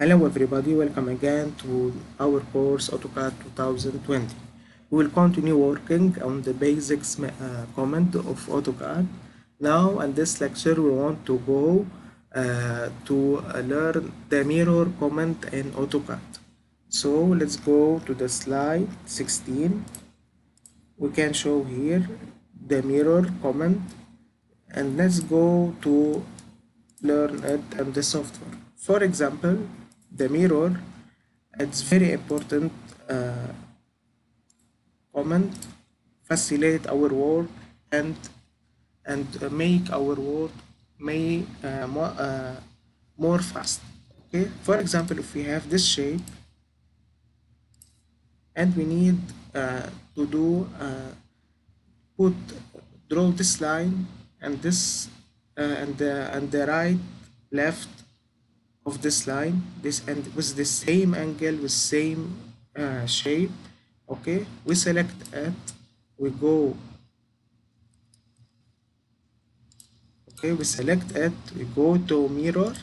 Hello everybody, welcome again to our course AutoCAD 2020. We will continue working on the basics command of AutoCAD. Now in this lecture we want to go to learn the mirror command in AutoCAD. So let's go to the slide 16. We can show here the mirror command and let's go to learn it in the software. For example, the mirror, it's very important command, facilitate our work and make our work more fast. Okay, for example, if we have this shape and we need to do draw this line and this and the right left of this line, this and with the same angle with same shape. Okay, we select it, we go, okay, we select it, we go to mirror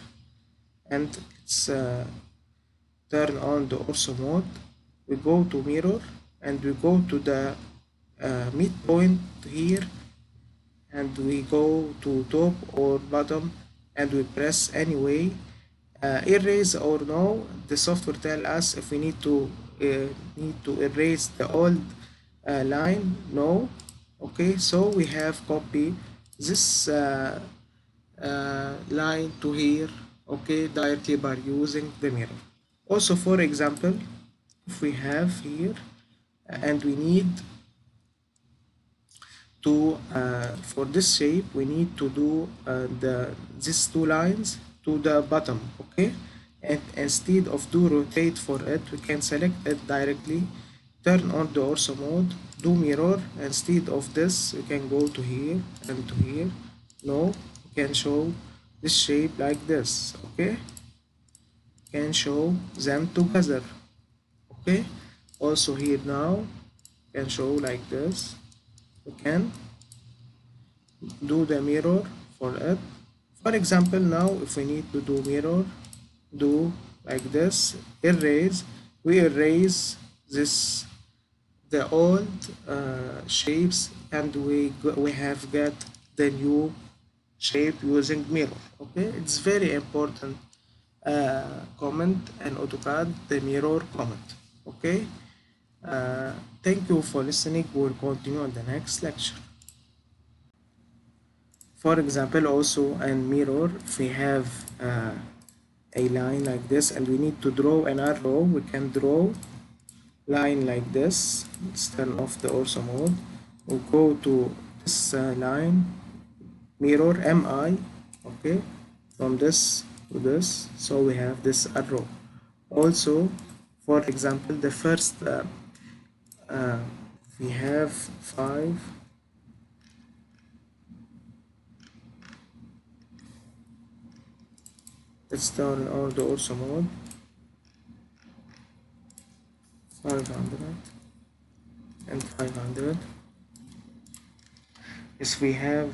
and let's turn on the ortho mode. We go to mirror and we go to the midpoint here and we go to top or bottom and we press anyway. Erase or no, the software tell us if we need to erase the old line. No. Okay, so we have copy this line to here, okay, directly by using the mirror. Also, for example, if we have here and we need to for this shape we need to do these two lines to the bottom, okay, and instead of do rotate for it, we can select it directly, turn on the ortho mode, do mirror. Instead of this, we can go to here and to here. No, we can show this shape like this. Okay, can show them together. Okay, also here now can show like this. We can do the mirror for it. For example, now if we need to do mirror, do like this, erase, we erase this the old shapes and we have got the new shape using mirror. Okay, it's very important comment in AutoCAD, the mirror comment. Okay, thank you for listening. We'll continue on the next lecture. For example, also in mirror, if we have a line like this and we need to draw an arrow, we can draw line like this. Let's turn off the ortho mode. We'll go to this line, mirror MI, okay, from this to this, so we have this arrow. Also, for example, the first we have 5. Let's turn on the ortho mode. 500 and 500. Yes, we have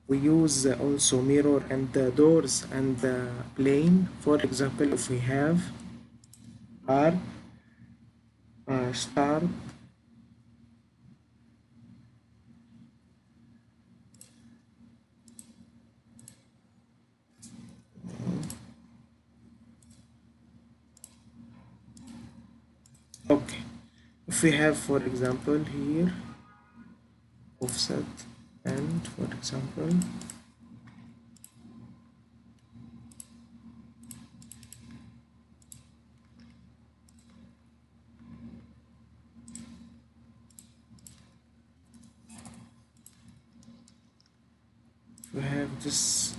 we use also mirror and the doors and the plane. For example, if we have R start okay, if we have for example here offset and for example we have this,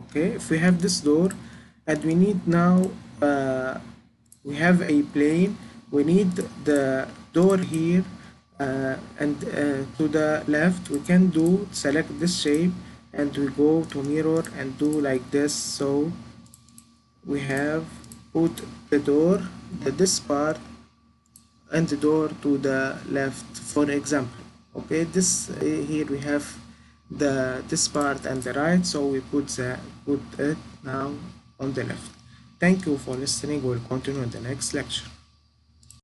okay, if we have this door and we need now we have a plane, we need the door here and to the left, we can do select this shape and we go to mirror and do like this. So we have put the door, this part and the door to the left, for example. Okay, this here we have this part and the right, so we put it now on the left. Thank you for listening. We'll continue in the next lecture.